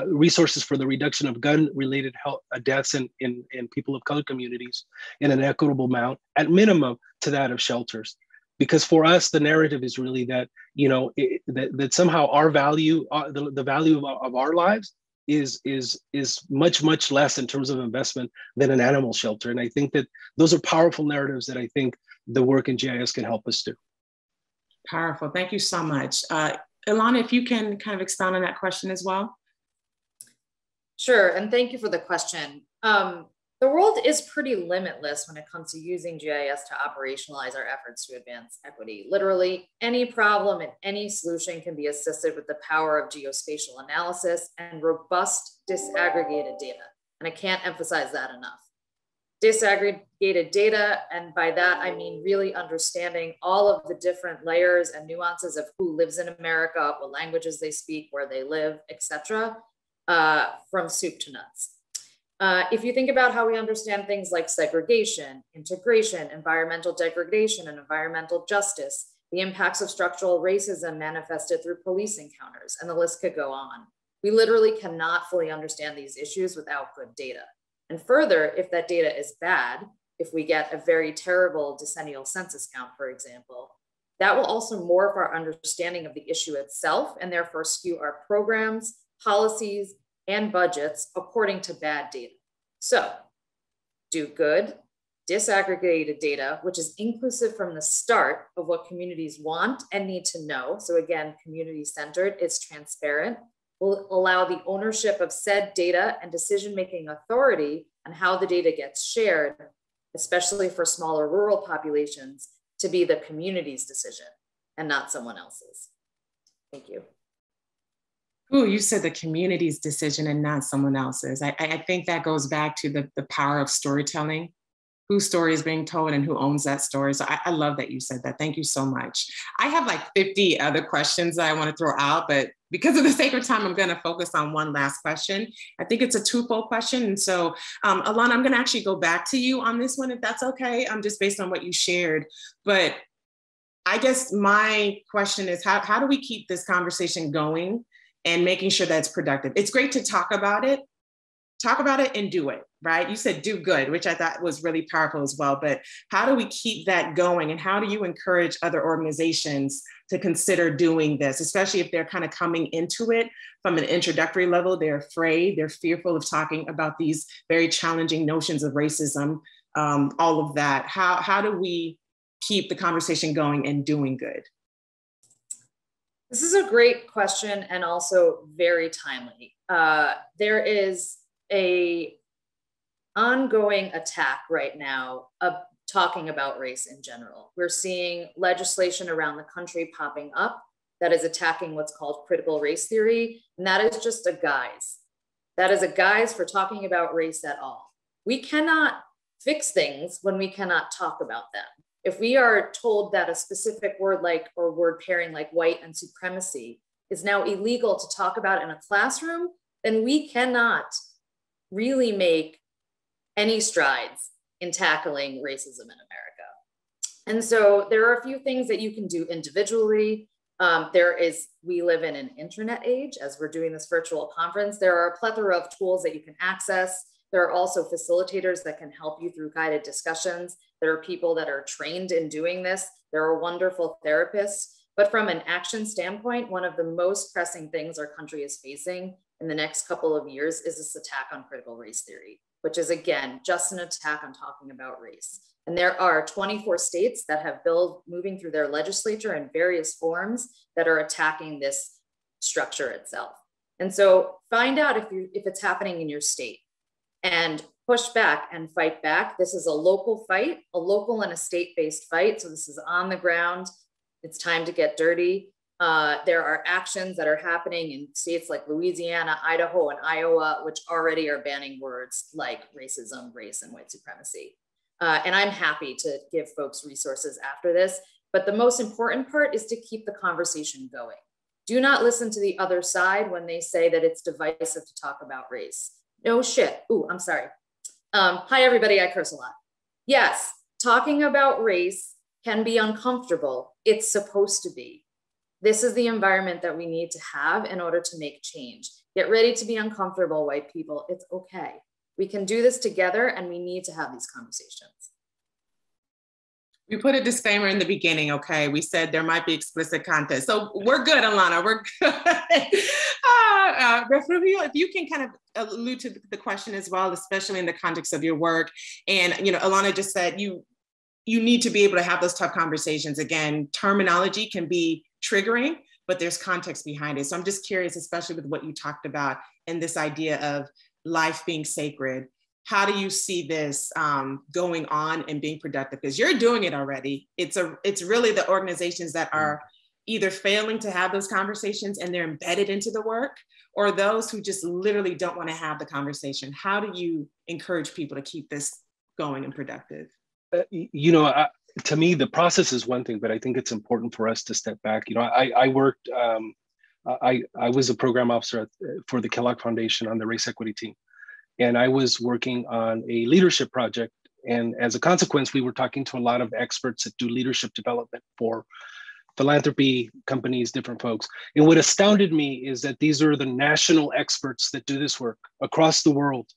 F: resources for the reduction of gun-related deaths in people of color communities in an equitable amount, at minimum, to that of shelters. Because for us, the narrative is really that, you know, that somehow our value, the value of our lives is much, much less in terms of investment than an animal shelter. And I think that those are powerful narratives that I think the work in GIS can help us do.
C: Powerful. Thank you so much. Ilana, if you can kind of expound on that question as well.
E: Sure, and thank you for the question. The world is pretty limitless when it comes to using GIS to operationalize our efforts to advance equity. Literally, any problem and any solution can be assisted with the power of geospatial analysis and robust disaggregated data. And I can't emphasize that enough. Disaggregated data, and by that I mean really understanding all of the different layers and nuances of who lives in America, what languages they speak, where they live, etc., from soup to nuts. If you think about how we understand things like segregation, integration, environmental degradation, and environmental justice, the impacts of structural racism manifested through police encounters, and the list could go on. We literally cannot fully understand these issues without good data. And further, if that data is bad, if we get a very terrible decennial census count, for example, that will also morph our understanding of the issue itself and therefore skew our programs, policies, and budgets according to bad data. So do good, disaggregated data, which is inclusive from the start of what communities want and need to know. So again, community-centered, it's transparent, will allow the ownership of said data and decision-making authority on how the data gets shared, especially for smaller rural populations, to be the community's decision and not someone else's. Thank you.
C: Ooh, you said the community's decision and not someone else's. I think that goes back to the power of storytelling, whose story is being told and who owns that story. So I love that you said that. Thank you so much. I have like 50 other questions that I want to throw out, but because of the sake of time, I'm going to focus on one last question. I think it's a twofold question. And so, Ilana, I'm going to actually go back to you on this one, if that's okay, just based on what you shared. But I guess my question is, how do we keep this conversation going and making sure that it's productive? It's great to talk about it and do it, right? You said do good, which I thought was really powerful as well, but how do we keep that going? And how do you encourage other organizations to consider doing this, especially if they're kind of coming into it from an introductory level? They're afraid, they're fearful of talking about these very challenging notions of racism, all of that. How do we keep the conversation going and doing good?
E: This is a great question and also very timely. There is an ongoing attack right now of talking about race in general. We're seeing legislation around the country popping up that is attacking what's called critical race theory. And that is just a guise. That is a guise for talking about race at all. We cannot fix things when we cannot talk about them. If we are told that a specific word or word pairing like white and supremacy is now illegal to talk about in a classroom, then we cannot really make any strides in tackling racism in America. And so there are a few things that you can do individually. We live in an internet age as we're doing this virtual conference. There are a plethora of tools that you can access. There are also facilitators that can help you through guided discussions. There are people that are trained in doing this. There are wonderful therapists. But from an action standpoint, one of the most pressing things our country is facing in the next couple of years is this attack on critical race theory, which is, again, just an attack on talking about race. And there are 24 states that have bills moving through their legislature in various forms that are attacking this structure itself. And so find out if it's happening in your state and push back and fight back. This is a local fight, a local and a state-based fight. So this is on the ground. It's time to get dirty. There are actions that are happening in states like Louisiana, Idaho, and Iowa, which already are banning words like racism, race, and white supremacy. And I'm happy to give folks resources after this. But the most important part is to keep the conversation going. Do not listen to the other side when they say that it's divisive to talk about race. No shit. Ooh, I'm sorry. Hi, everybody. I curse a lot. Yes, talking about race can be uncomfortable. It's supposed to be. This is the environment that we need to have in order to make change. Get ready to be uncomfortable, white people. It's okay. We can do this together, and we need to have these conversations.
C: We put a disclaimer in the beginning, okay? We said there might be explicit content. So we're good, Ilana, we're good. Refugio, if you can kind of allude to the question as well, especially in the context of your work. And, you know, Ilana just said you need to be able to have those tough conversations. Again, terminology can be triggering, but there's context behind it. So I'm just curious, especially with what you talked about and this idea of life being sacred. How do you see this going on and being productive? Because you're doing it already. It's really the organizations that are either failing to have those conversations and they're embedded into the work, or those who just literally don't want to have the conversation. How do you encourage people to keep this going and productive?
F: You know, to me, the process is one thing, but I think it's important for us to step back. You know, I worked, I was a program officer for the Kellogg Foundation on the race equity team. And I was working on a leadership project. And as a consequence, we were talking to a lot of experts that do leadership development for philanthropy companies, different folks. And what astounded me is that these are the national experts that do this work across the world.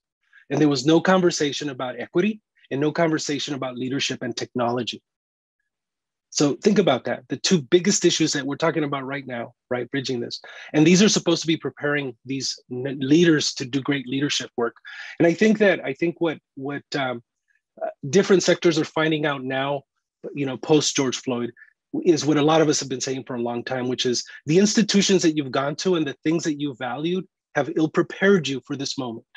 F: And there was no conversation about equity and no conversation about leadership and technology. So think about that. The two biggest issues that we're talking about right now, right, bridging this. And these are supposed to be preparing these leaders to do great leadership work. And I think what different sectors are finding out now, you know, post George Floyd, is what a lot of us have been saying for a long time, which is the institutions that you've gone to and the things that you valued have ill-prepared you for this moment.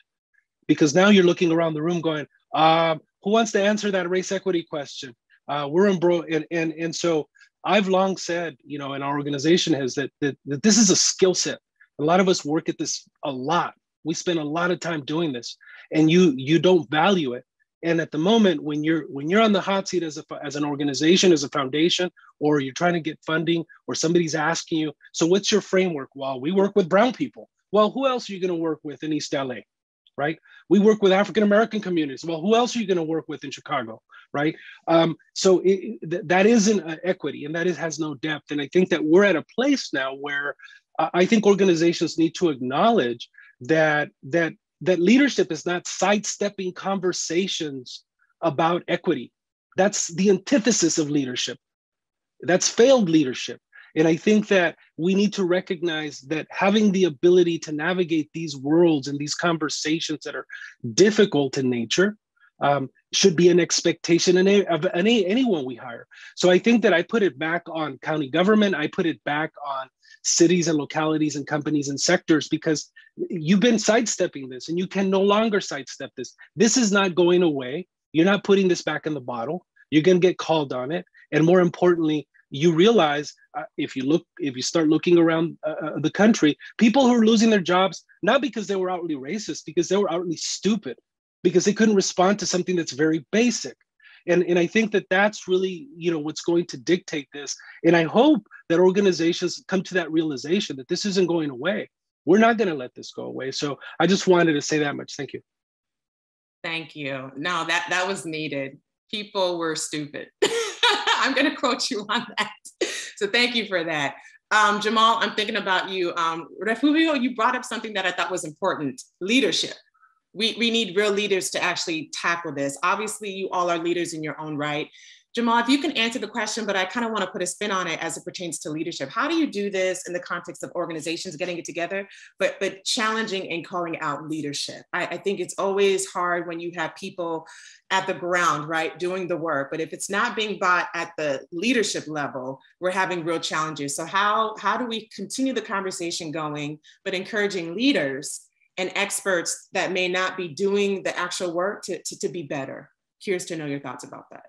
F: Because now you're looking around the room going, who wants to answer that race equity question? We're and so I've long said, you know, and our organization has that this is a skill set. A lot of us work at this a lot. We spend a lot of time doing this, and you don't value it. And at the moment, when you're on the hot seat as an organization, as a foundation, or you're trying to get funding, or somebody's asking you, so what's your framework? Well, we work with brown people. Well, who else are you going to work with in East LA? Right? We work with African-American communities. Well, who else are you going to work with in Chicago? Right? So that isn't equity, and that has no depth. And I think that we're at a place now where I think organizations need to acknowledge that leadership is not sidestepping conversations about equity. That's the antithesis of leadership. That's failed leadership. And I think that we need to recognize that having the ability to navigate these worlds and these conversations that are difficult in nature should be an expectation of anyone we hire. So I think that I put it back on county government. I put it back on cities and localities and companies and sectors, because you've been sidestepping this and you can no longer sidestep this. This is not going away. You're not putting this back in the bottle. You're going to get called on it. And more importantly, you realize if you start looking around the country, people who are losing their jobs, not because they were outwardly racist, because they were outwardly stupid, because they couldn't respond to something that's very basic. And I think that that's really, you know, what's going to dictate this. And I hope that organizations come to that realization that this isn't going away. We're not going to let this go away. So I just wanted to say that much. Thank you.
C: Thank you. No, that was needed. People were stupid. I'm going to quote you on that. So thank you for that. Jamal, I'm thinking about you. Refugio, you brought up something that I thought was important, leadership. We need real leaders to actually tackle this. Obviously, you all are leaders in your own right. Jamal, if you can answer the question, but I kind of want to put a spin on it as it pertains to leadership. How do you do this in the context of organizations getting it together, but challenging and calling out leadership? I think it's always hard when you have people at the ground, right, doing the work. But if it's not being bought at the leadership level, we're having real challenges. So how do we continue the conversation going, but encouraging leaders and experts that may not be doing the actual work to be better? Curious to know your thoughts about that.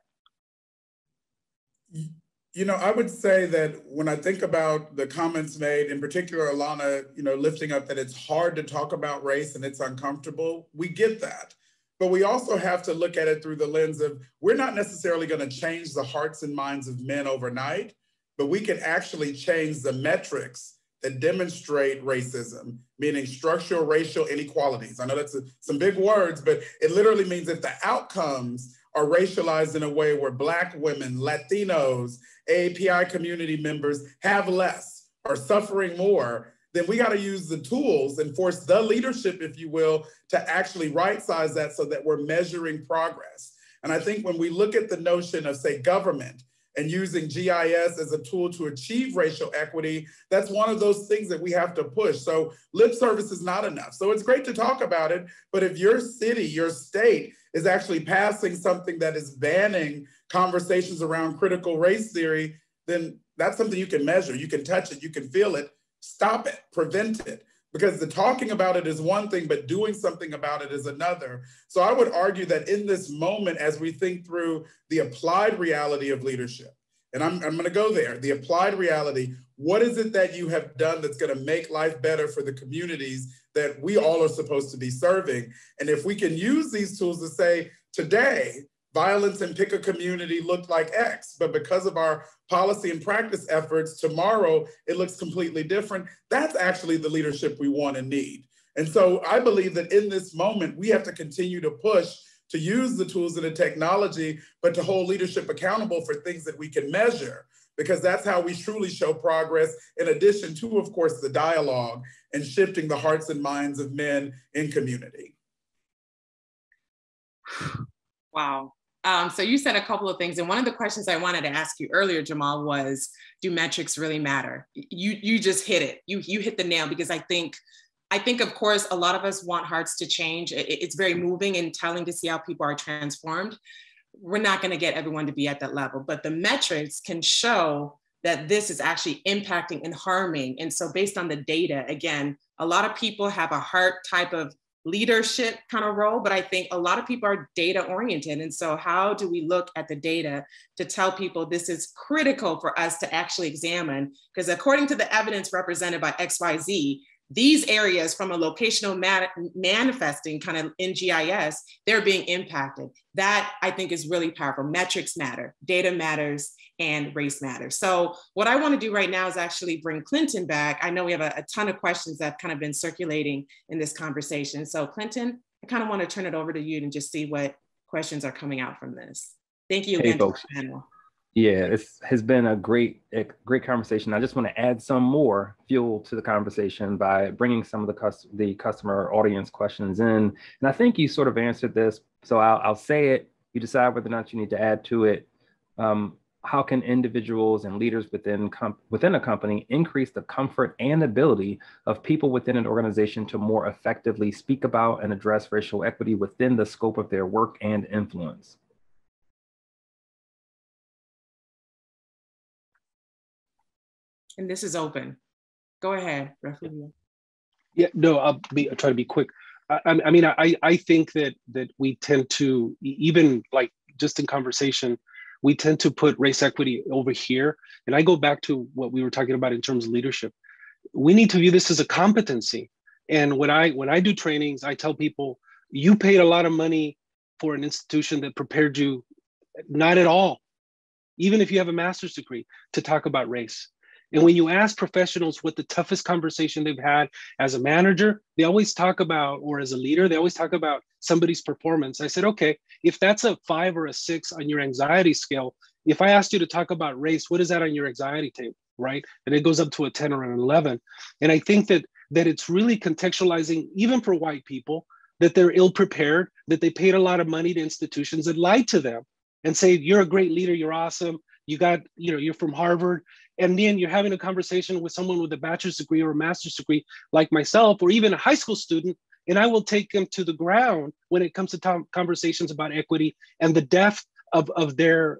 D: You know, I would say that when I think about the comments made, in particular, Ilana, you know, lifting up that it's hard to talk about race and it's uncomfortable, we get that. But we also have to look at it through the lens of, we're not necessarily going to change the hearts and minds of men overnight, but we can actually change the metrics that demonstrate racism, meaning structural racial inequalities. I know that's some big words, but it literally means that the outcomes are racialized in a way where Black women, Latinos, AAPI community members have less, are suffering more, then we got to use the tools and force the leadership, if you will, to actually right-size that so that we're measuring progress. And I think when we look at the notion of, say, government and using GIS as a tool to achieve racial equity, that's one of those things that we have to push. So lip service is not enough. So it's great to talk about it, but if your city, your state is actually passing something that is banning conversations around critical race theory, then that's something you can measure. You can touch it, you can feel it, stop it, prevent it. Because the talking about it is one thing, but doing something about it is another. So I would argue that in this moment, as we think through the applied reality of leadership, and I'm going to go there, the applied reality, what is it that you have done that's going to make life better for the communities that we all are supposed to be serving? And if we can use these tools to say, today, violence in pick a community looked like X, but because of our policy and practice efforts, tomorrow it looks completely different. That's actually the leadership we want and need. And so I believe that in this moment, we have to continue to push to use the tools and the technology, but to hold leadership accountable for things that we can measure, because that's how we truly show progress, in addition to, of course, the dialogue and shifting the hearts and minds of men in community.
C: Wow. So you said a couple of things, and one of the questions I wanted to ask you earlier, Jamal, was, do metrics really matter? You just hit it. You hit the nail, because I think, of course, a lot of us want hearts to change. It's very moving and telling to see how people are transformed. We're not going to get everyone to be at that level, but the metrics can show that this is actually impacting and harming. And so based on the data, again, a lot of people have a heart type of leadership kind of role, but I think a lot of people are data oriented. And so how do we look at the data to tell people this is critical for us to actually examine? Because according to the evidence represented by XYZ, these areas from a locational manifesting kind of in GIS, they're being impacted. That I think is really powerful. Metrics matter, data matters, and race matters. So what I want to do right now is actually bring Clinton back. I know we have a ton of questions that have kind of been circulating in this conversation. So Clinton, I kind of want to turn it over to you and just see what questions are coming out from this. Thank you again,
A: folks.
C: Panel.
A: Yeah, this has been a great conversation. I just want to add some more fuel to the conversation by bringing some of the customer audience questions in. And I think you sort of answered this, so I'll say it. You decide whether or not you need to add to it. How can individuals and leaders within a company increase the comfort and ability of people within an organization to more effectively speak about and address racial equity within the scope of their work and influence?
C: And this is open. Go ahead, Refugio.
F: Yeah, no, I'll try to be quick. I think that we tend to, even like just in conversation, we tend to put race equity over here. And I go back to what we were talking about in terms of leadership. We need to view this as a competency. And when I do trainings, I tell people, you paid a lot of money for an institution that prepared you, not at all, even if you have a master's degree, to talk about race. And when you ask professionals what the toughest conversation they've had as a manager, they always talk about, or as a leader, they always talk about somebody's performance. I said, okay, if that's a 5 or a 6 on your anxiety scale, if I asked you to talk about race, what is that on your anxiety right? And it goes up to a 10 or an 11. And I think that it's really contextualizing, even for white people, that they're ill prepared, that they paid a lot of money to institutions that lied to them and say, you're a great leader, you're awesome, you're from Harvard. And then you're having a conversation with someone with a bachelor's degree or a master's degree like myself, or even a high school student, and I will take them to the ground when it comes to conversations about equity and the depth of their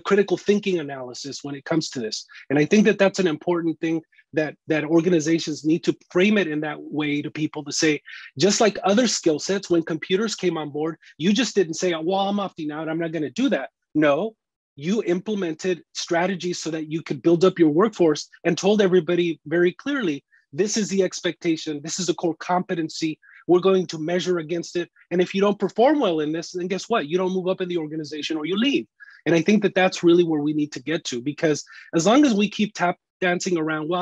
F: critical thinking analysis when it comes to this. And I think that that's an important thing that organizations need to frame it in that way to people, to say, just like other skill sets, when computers came on board, you just didn't say, well, I'm opting out, I'm not going to do that. No, you implemented strategies so that you could build up your workforce and told everybody very clearly, this is the expectation, this is a core competency, we're going to measure against it. And if you don't perform well in this, then guess what? You don't move up in the organization or you leave. And I think that that's really where we need to get to, because as long as we keep dancing around, well,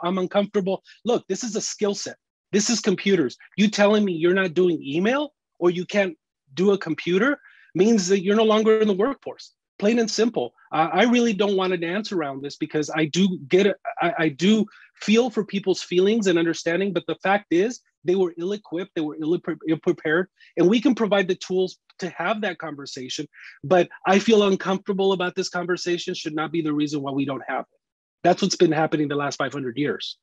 F: I'm uncomfortable. Look, this is a skill set. This is computers. You telling me you're not doing email or you can't do a computer means that you're no longer in the workforce. Plain and simple. I really don't want to dance around this, because I do get it. I do feel for people's feelings and understanding, but the fact is they were ill-equipped, they were ill-prepared, and we can provide the tools to have that conversation. But I feel uncomfortable about this conversation should not be the reason why we don't have it. That's what's been happening the last 500 years.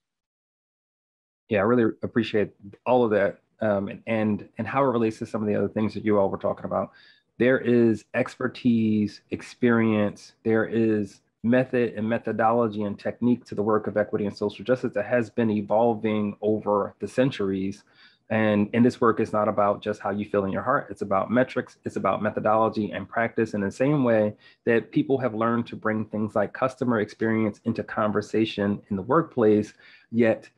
A: Yeah, I really appreciate all of that, and how it relates to some of the other things that you all were talking about. There is expertise, experience, there is method and methodology and technique to the work of equity and social justice that has been evolving over the centuries. And this work is not about just how you feel in your heart. It's about metrics, it's about methodology and practice, in the same way that people have learned to bring things like customer experience into conversation in the workplace, yet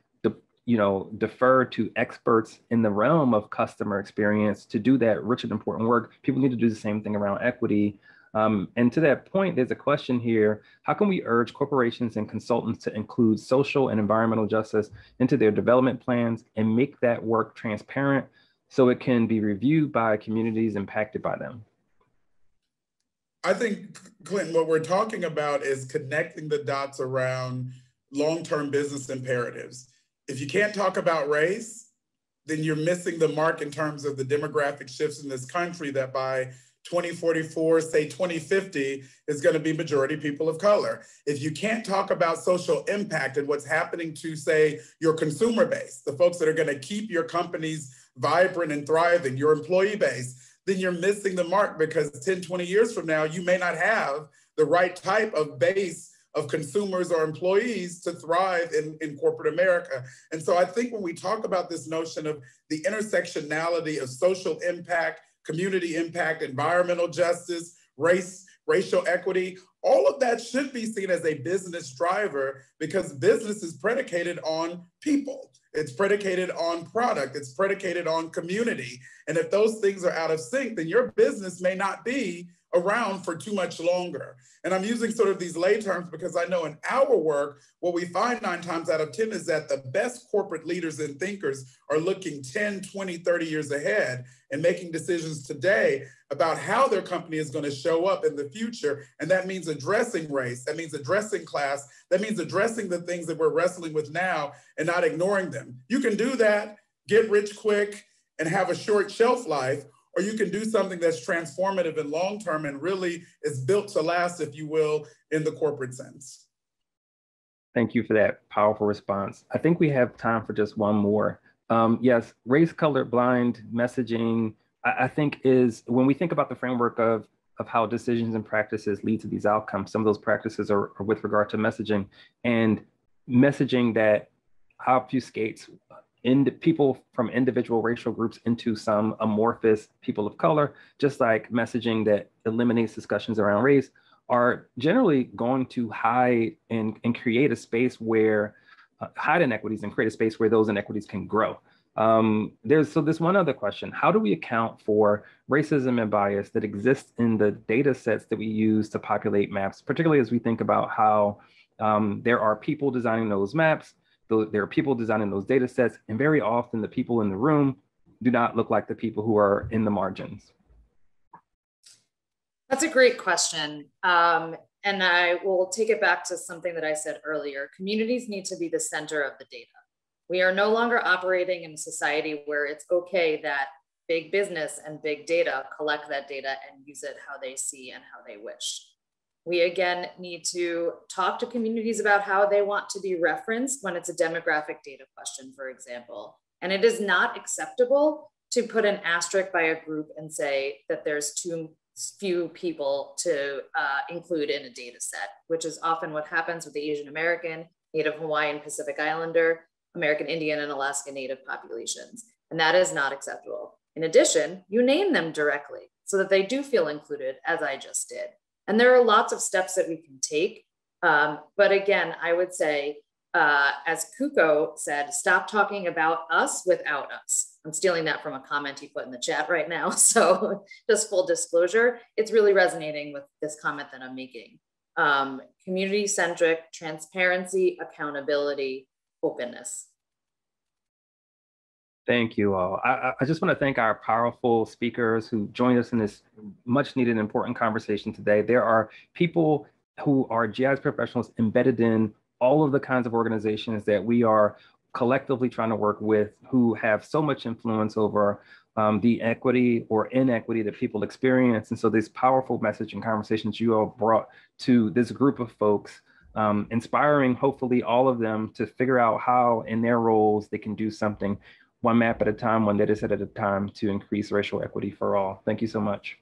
A: defer to experts in the realm of customer experience to do that rich and important work. People need to do the same thing around equity. And to that point, there's a question here: how can we urge corporations and consultants to include social and environmental justice into their development plans and make that work transparent so it can be reviewed by communities impacted by them?
D: I think, Clinton, what we're talking about is connecting the dots around long-term business imperatives. If you can't talk about race, then you're missing the mark in terms of the demographic shifts in this country that by 2044, say 2050, is going to be majority people of color. If you can't talk about social impact and what's happening to, say, your consumer base, the folks that are going to keep your companies vibrant and thriving, your employee base, then you're missing the mark, because 10, 20 years from now, you may not have the right type of base of consumers or employees to thrive in corporate America. And so I think when we talk about this notion of the intersectionality of social impact, community impact, environmental justice, racial equity, all of that should be seen as a business driver, because business is predicated on people. It's predicated on product. It's predicated on community. And if those things are out of sync, then your business may not be around for too much longer. And I'm using sort of these lay terms because I know in our work, what we find 9 times out of 10 is that the best corporate leaders and thinkers are looking 10, 20, 30 years ahead and making decisions today about how their company is going to show up in the future. And that means addressing race, that means addressing class, that means addressing the things that we're wrestling with now and not ignoring them. You can do that, get rich quick, and have a short shelf life, or you can do something that's transformative and long-term and really is built to last, if you will, in the corporate sense.
A: Thank you for that powerful response. I think we have time for just one more. Yes, race, color, blind messaging, I think is, when we think about the framework of how decisions and practices lead to these outcomes, some of those practices are with regard to messaging, and messaging that obfuscates people from individual racial groups into some amorphous people of color, just like messaging that eliminates discussions around race, are generally going to hide and create a space where, hide inequities and create a space where those inequities can grow. There's one other question: how do we account for racism and bias that exists in the data sets that we use to populate maps, particularly as we think about how there are people designing those maps, there are people designing those data sets, and very often the people in the room do not look like the people who are in the margins?
E: That's a great question. And I will take it back to something that I said earlier. Communities need to be the center of the data. We are no longer operating in a society where it's okay that big business and big data collect that data and use it how they see and how they wish. We again need to talk to communities about how they want to be referenced when it's a demographic data question, for example. And it is not acceptable to put an asterisk by a group and say that there's too few people to include in a data set, which is often what happens with the Asian American, Native Hawaiian, Pacific Islander, American Indian, and Alaska Native populations. And that is not acceptable. In addition, you name them directly so that they do feel included, as I just did. And there are lots of steps that we can take. But again, I would say, as Cuco said, stop talking about us without us. I'm stealing that from a comment he put in the chat right now. So just full disclosure, it's really resonating with this comment that I'm making. Community-centric, transparency, accountability, openness.
A: Thank you all. I just want to thank our powerful speakers who joined us in this much needed and important conversation today. There are people who are GIS professionals embedded in all of the kinds of organizations that we are collectively trying to work with, who have so much influence over the equity or inequity that people experience. And so this powerful message and conversations you all brought to this group of folks, inspiring hopefully all of them to figure out how in their roles they can do something one map at a time, one data set at a time to increase racial equity for all. Thank you so much.